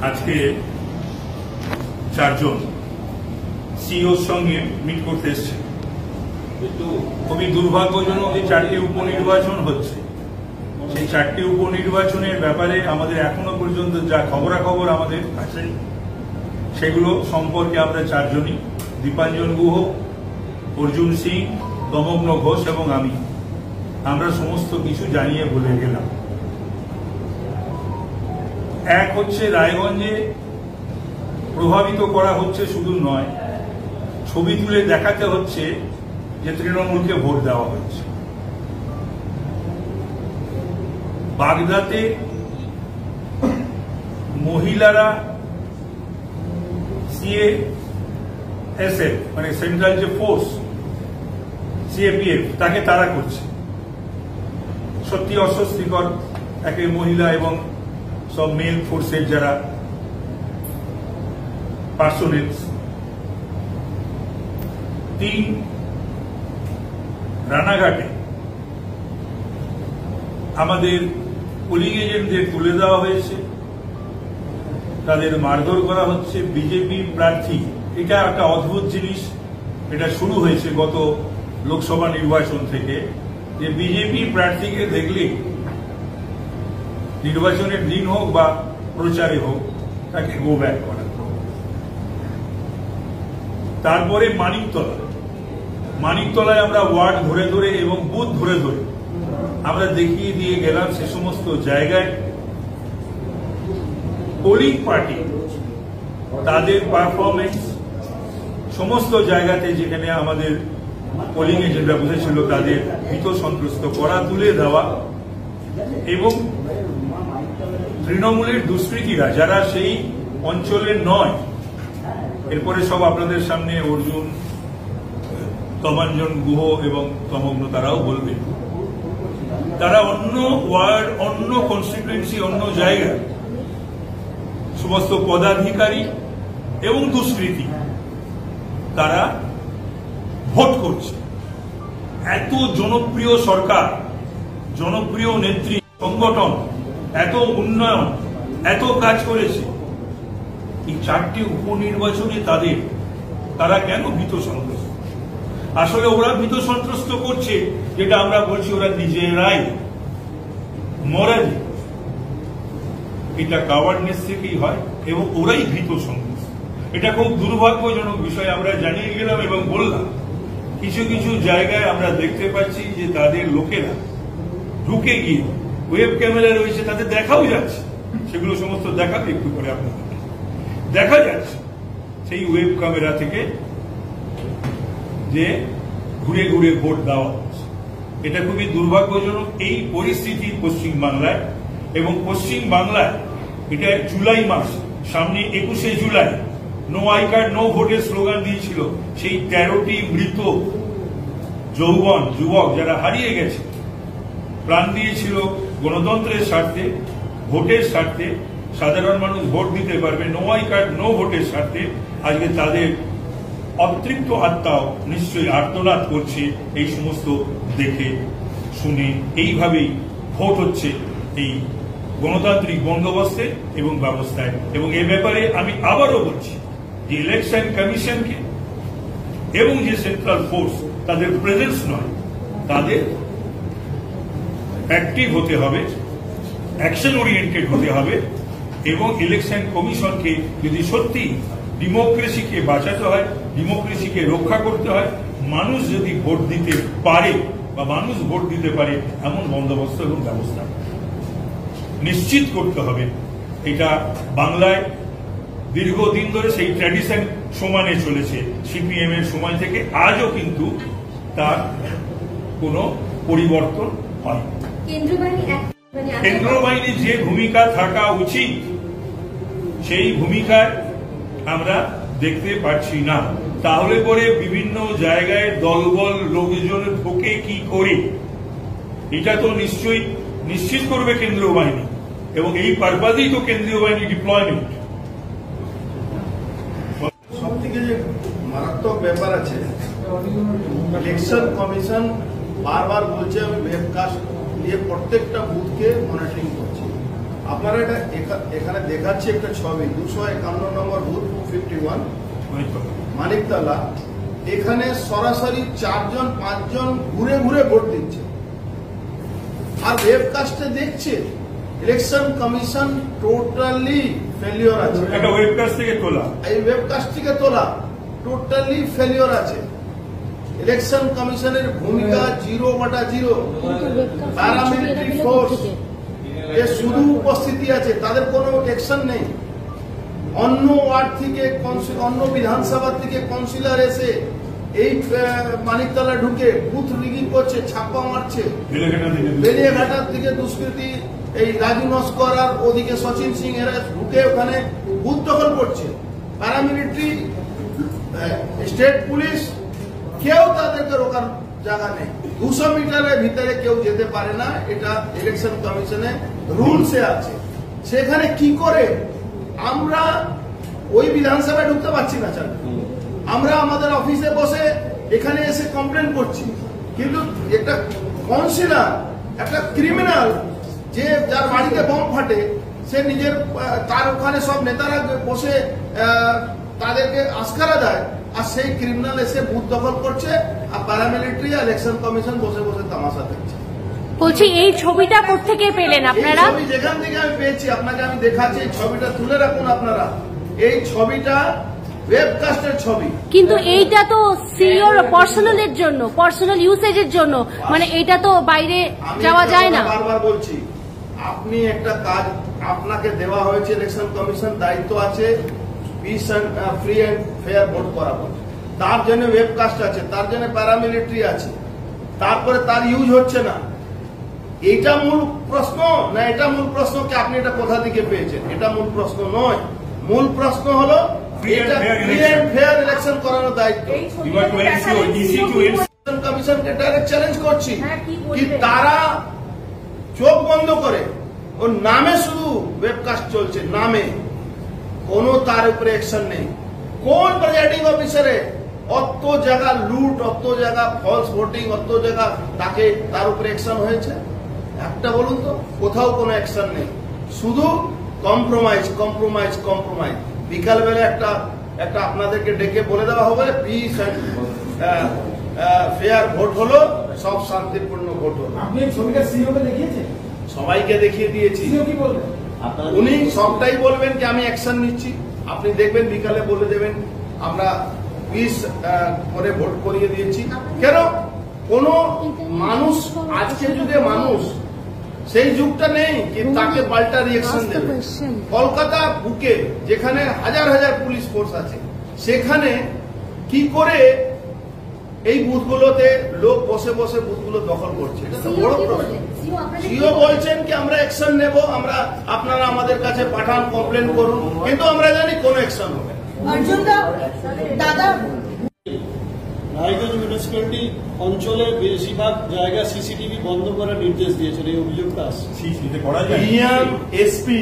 আজকে চারজন সিইওর সঙ্গে মিট করতে এসছে। খুবই দুর্ভাগ্যজনক এই 4টি উপনির্বাচন হচ্ছে। সেই 4টি উপনির্বাচনের ব্যাপারে আমাদের এখনো পর্যন্ত যা খবরাখবর আমাদের আছে সেগুলো সম্পর্কে আমরা চারজনই, দীপাঞ্জন গুহ, অর্জুন সিং, তমগ্ন ঘোষ এবং আমরা সমস্ত কিছু জানিয়ে বলে গেলাম। এক হচ্ছে, রায়গঞ্জে প্রভাবিত করা হচ্ছে শুধু নয়, ছবি তুলে দেখাতে হচ্ছে যে তৃণমূলকে ভোট দেওয়া হচ্ছে। বাগদাতে মহিলারা সিএএসএফ মানে সেন্ট্রাল যে ফোর্স সিএপিএফ তাকে তাড়া করছে। সত্যি অস্বস্তিকর। একে মহিলা এবং সব মেল ফোর্সের যারা পার্সোনেল। 3, রানাঘাটে আমাদের পোলিং এজেন্টদের তুলে দেওয়া হয়েছে, তাদের মারধর করা হচ্ছে। বিজেপি প্রার্থী, এটা একটা অদ্ভুত জিনিস। এটা শুরু হয়েছে গত লোকসভা নির্বাচন থেকে, যে বিজেপি প্রার্থীকে দেখলে নির্বাচনের দিন হোক বা প্রচারে হোক তাকে গো ব্যাক করা। তারপরে মানিকতলায় আমরা ওয়ার্ড ধরে ধরে এবং বুথ ধরে ধরে আমরা দেখিয়ে দিয়ে গেলাম সে সমস্ত জায়গায় পোলিং পার্টি তাদের পারফরমেন্স সমস্ত জায়গাতে যেখানে আমাদের পোলিং এজেন্টরা বুঝেছিল তাদের ভীত সন্ত্রস্ত করা, তুলে দেওয়া। এবং তৃণমূলের দুষ্কৃতীরা যারা সেই অঞ্চলের নয়, এরপরে সব আপনাদের সামনে অর্জুন, তমাঞ্জন গুহ এবং তমগ্ন তারাও বলবে, তারা অন্য ওয়ার্ড, অন্য কনস্টিটুয়েন্সি, অন্য জায়গায় সমস্ত পদাধিকারী এবং দুষ্কৃতী তারা ভোট করছে। এত জনপ্রিয় সরকার, জনপ্রিয় নেত্রী, সংগঠন, এত উন্নয়ন, এত কাজ করেছে, এই 4টি উপনির্বাচনে তারা কেন ভীত সন্ত্রস্ত? আসলে ওরা ভীত সন্ত্রস্ত করছে, যেটা আমরা বলছি ওরা নিজেরাই মরালি। এটা কাওয়ার্ডনেস থেকেই হয় এবং ওরাই ভীত সন্ত্রস্ত। এটা খুব দুর্ভাগ্যজনক বিষয়। আমরা জানিয়ে গেলাম এবং বললাম, কিছু কিছু জায়গায় আমরা দেখতে পাচ্ছি যে তাদের লোকেরা ঢুকে গিয়ে ওয়েব ক্যামেরা রয়েছে, তাদের দেখাও যাচ্ছে, সেগুলো সমস্ত দেখাতে একটু করে আপনাদের দেখা যাচ্ছে সেই ওয়েব ক্যামেরা থেকে যে ঘুরে ঘুরে ভোট দেওয়া হচ্ছে। এটা খুবই দুর্ভাগ্যজনক এই পরিস্থিতি পশ্চিমবাংলায়। এবং পশ্চিমবাংলায় এটা জুলাই মাস, সামনে 21শে জুলাই নো আই কার্ড নো ভোটের স্লোগান দিয়েছিল সেই 13টি মৃত যুবক যারা হারিয়ে গেছে, প্রাণ দিয়েছিল গণতন্ত্রের স্বার্থে, ভোটের স্বার্থে, সাধারণ মানুষ ভোট দিতে পারবে, নো আই কার্ড নো ভোটের স্বার্থে। আজকে তাদের অতৃপ্ত আত্মাও নিশ্চয়ই আর্তনাদ করছে এই সমস্ত দেখে শুনে। এইভাবেই ভোট হচ্ছে এই গণতান্ত্রিক বন্দোবস্তে এবং ব্যবস্থায়। এবং এ ব্যাপারে আমি আবারও বলছি যে ইলেকশন কমিশনকে এবং যে সেন্ট্রাল ফোর্স, তাদের প্রেজেন্স নয়, তাদের অ্যাক্টিভ হতে হবে, অ্যাকশন ওরিয়েন্টেড হতে হবে। এবং ইলেকশন কমিশনকে যদি সত্যি ডেমোক্রেসিকে বাঁচাতে হয়, ডেমোক্রেসিকে রক্ষা করতে হয়, মানুষ যদি ভোট দিতে পারে বা মানুষ ভোট দিতে পারে এমন বন্দোবস্ত এবং ব্যবস্থা নিশ্চিত করতে হবে। এটা বাংলায় দীর্ঘদিন ধরে সেই ট্র্যাডিশন সমানে চলেছে, সিপিএম এর সময় থেকে আজও কিন্তু তার কোনো পরিবর্তন হয়। কেন্দ্র বাহিনীর যে ভূমিকা থাকা উচিত সেই ভূমিকায় আমরা দেখতে পাচ্ছি না। তাহলে পরে বিভিন্ন জায়গায় দলবল লোকজন ঢোকে কি করে, এটা তো নিশ্চয়ই নিশ্চিত করবে কেন্দ্রীয় বাহিনী, এবং এই পারপাজেই তো কেন্দ্রীয় বাহিনী ডিপ্লয়মেন্ট। সব থেকে যে মারাত্মক ব্যাপার আছে, ইলেকশন কমিশন বারবার বলছে আমি ওয়েবকাস্ট দিয়ে প্রত্যেকটা বুথকে মনিটরিং করছি। আপনারা এটা এখানে দেখাচ্ছি একটা ছবি 251 নম্বর বুথ 251 মানিকতলা। এখানে সরাসরি 4-5 জন ঘুরে ঘুরে ভোট দিচ্ছে, আর ওয়েবকাস্টে দেখছে ইলেকশন কমিশন টোটালি ফেলিওর আছে। এটা ওয়েবকাস্ট থেকে তোলা, এই ওয়েবকাস্ট থেকে তোলা টোটালি ফেলিওর আছে। ইলেকশন কমিশনের ভূমিকা 0/0। প্যারামিলিটারি ফোর্স এ শুধু উপস্থিতি আছে, তাদের কোনো অ্যাকশন নেই। অন্য ওয়ার্ড থেকে অন্য বিধানসভা থেকে কাউন্সিলর এসে এই মানিকতলা ঢুকে বুথ রিগিং করছে, ছাপ্পা মারছে। বেলিয়াঘাটার দিকে দুষ্কৃতী এই রাজু নস্কর আর ওদিকে সচিন সিং এরা ঢুকে ওখানে বুথ দখল করছে। প্যারামিলিটারি, স্টেট পুলিশ, কেউ তাদেরকে রোকার জায়গা নেই। 200 মিটারের ভিতরে কেউ যেতে পারে না, এটা ইলেকশন কমিশনের রুলসে আছে। সেখানে কি করে আমরা ওই বিধানসভায় ঢুকতে পারছি না? চাল আমরা আমাদের অফিসে বসে এখানে এসে কমপ্লেন করছি, কিন্তু একটা কাউন্সিলর, একটা ক্রিমিনাল, যে যার বাড়িতে বম ফাটে, সে নিজের তার ওখানে সব নেতারা বসে তাদেরকে আস্কারা দেয়, আর সেই ক্রিমিনাল এসে বুথ দখল করছে, আর প্যারামিলিটারি ইলেকশন কমিশন বসে বসে তামাশা দেখছে। বলছি এই ছবিটা কোত্থেকে পেলেন আপনারা? ছবি যেখান থেকে আমি পেয়েছি আপনাকে আমি দেখাচ্ছি। এই ছবিটা তুলে রাখুন আপনারা। এই ছবিটা ওয়েবকাস্টের ছবি, কিন্তু এইটা তো সিওর পার্সোনালের জন্য, পার্সোনাল ইউসেজের জন্য, মানে এটা তো বাইরে যাওয়া যায় না। বারবার বলছি, আপনি একটা কাজ আপনাকে দেওয়া হয়েছে, ইলেকশন কমিশন দায়িত্ব আছে piece and free and fair vote করাবো। তার জন্য ওয়েবকাস্ট আছে, তার জন্য প্যারামিলিটারি আছে, তারপরে তার ইউজ হচ্ছে না। এটা মূল প্রশ্ন না? এটা মূল প্রশ্ন কি আপনি এটা কোথা থেকে পেয়েছেন? এটা মূল প্রশ্ন নয়। মূল প্রশ্ন হলো ফ্রি অ্যান্ড ফেয়ার ইলেকশন করানোর দায়িত্ব। ইলেকশন কমিশনকে ডাইরেক্ট চ্যালেঞ্জ করছি কি তারা চোখ বন্ধ করে, ওর নামে শুধু ওয়েবকাস্ট চলছে, নামে কোনো তার উপরে অ্যাকশন নেই। কোন প্রেজাইডিং অফিসারে অত জায়গা লুট, অত জায়গা ফলস ভোটিং, অত জায়গা তাকে তার উপরে অ্যাকশন হয়েছে? একটা বলুন তো, কোথাও কোনো অ্যাকশন নেই, শুধু কম্প্রোমাইজ কম্প্রোমাইজ কম্প্রোমাইজ। বিকালবেলা একটা আপনাদেরকে ডেকে বলে দেওয়া হবে পিস অ্যান্ড ফেয়ার ভোট হলো, সব শান্তিপূর্ণ ভোট হলো। আপনি ছবিটা সিইওকে দেখিয়েছেন? সবাইকে দেখিয়ে দিয়েছি। সিইও কি বলবেন? উনি সবটাই বলবেন কি আমি অ্যাকশন নিচ্ছি। আপনি দেখবেন বিকালে বলে দেবেন আমরা পিস করে ভোট করিয়ে দিয়েছি। কেন? কোন মানুষ আজকের যুগে মানুষ সেই যুগটা নেই কি তাকে পাল্টা রিঅ্যাকশন দেবে। কলকাতা বুকে যেখানে হাজার হাজার পুলিশ ফোর্স আছে, সেখানে কি করে এই বুথগুলোতে লোক বসে বসে বুথগুলো দখল করছে? এটা তো বড় প্রশ্ন। সিও বলছেন কি আমরা অ্যাকশন নেব, আমরা আপনারা আমাদের কাছে পাঠান, কমপ্লেন করুন, কিন্তু আমরা জানি কোনো অ্যাকশন হবে না। রায়গঞ্জ মিউনিসিপ্যালিটি অঞ্চলে বেশিরভাগ জায়গা সিসিটিভি বন্ধ করার নির্দেশ দিয়েছেন, এই অভিযোগটা আসছে। ডিএম, এসপি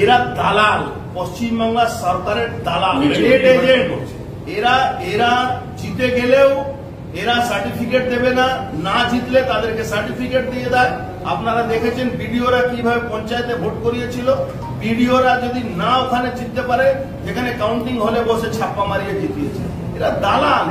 এরা দালাল, পশ্চিমবাংলা সরকারের দালাল, স্টেট এজেন্ট। এরা জিতে গেলেও এরা সার্টিফিকেট দেবে না, না জিতলে তাদেরকে সার্টিফিকেট দিয়ে দেয়। আপনারা দেখেছেন বিডিওরা কিভাবে পঞ্চায়েতে ভোট করিয়েছিল। বিডিওরা যদি না ওখানে জিততে পারে, যেখানে কাউন্টিং হলে বসে ছাপ্পা মারিয়ে জিতিয়েছে। এরা দালাল।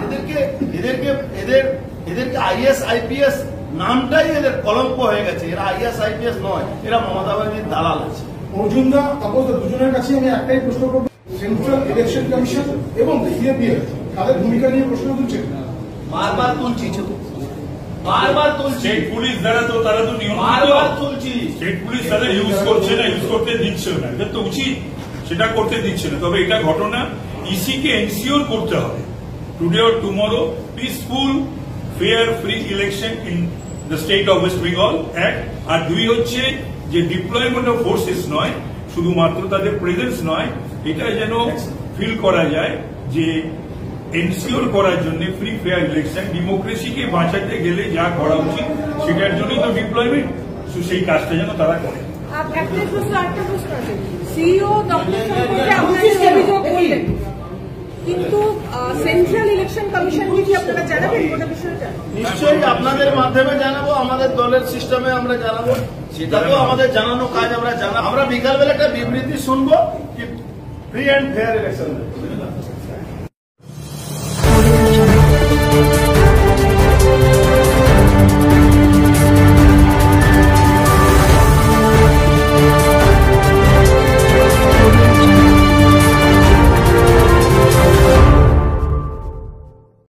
এদেরকে আইএস আইপিএস নামটাই এদের কলঙ্ক হয়ে গেছে। এরা আইএস আইপিএস নয়, এরা মমতা ব্যানার্জির দালাল আছে। অর্জুনদা, আপাতত দুজনের কাছে আমি একটাই প্রশ্ন করব, সেন্ট্রাল ইলেকশন কমিশন এবং সিএপিএফ তাদের ভূমিকা নিয়ে প্রশ্ন তুলছেন? বারবার তুলছি, বারবার তুলছি। স্টেট পুলিশ তারা তো নিয়ম, বারবার তুলছি। স্টেট পুলিশ তারা ইউজ করছে না, ইউজ করতে দিচ্ছে না। এটা তো উচিত, সেটা করতে দিচ্ছে না। তবে এটা ঘটনা ইসি কে এনসিওর করতে হবে today or tomorrow peaceful fair free election in the state of West Bengal. এক আর দুই হচ্ছে যে ডিপ্লয়মেন্ট অফ ফোর্সেস নয়, শুধুমাত্র তাদের প্রেজেন্স নয়, এটা যেন ফিল করা যায় যে এনসিওর করার জন্য ফ্রি ফেয়ার ইলেকশন, ডেমোক্রেসিকে বাঁচাতে গেলে যা করা উচিত সেটার জন্যই তো ডিপ্লয়মেন্ট, সেই কাজটা যেন তারা করে। কিন্তু সেন্ট্রাল ইলেকশন কমিশনকে কি আপনারা জানাবেন গোটা বিষয়টা? নিশ্চয়ই আপনাদের মাধ্যমে জানাবো, আমাদের দলের সিস্টেমে আমরা জানাবো, সেটা তো আমাদের জানানো কাজ। আমরা বিকালবেলা একটা বিবৃতি শুনবো কি ফ্রি অ্যান্ড ফেয়ার ইলেকশন।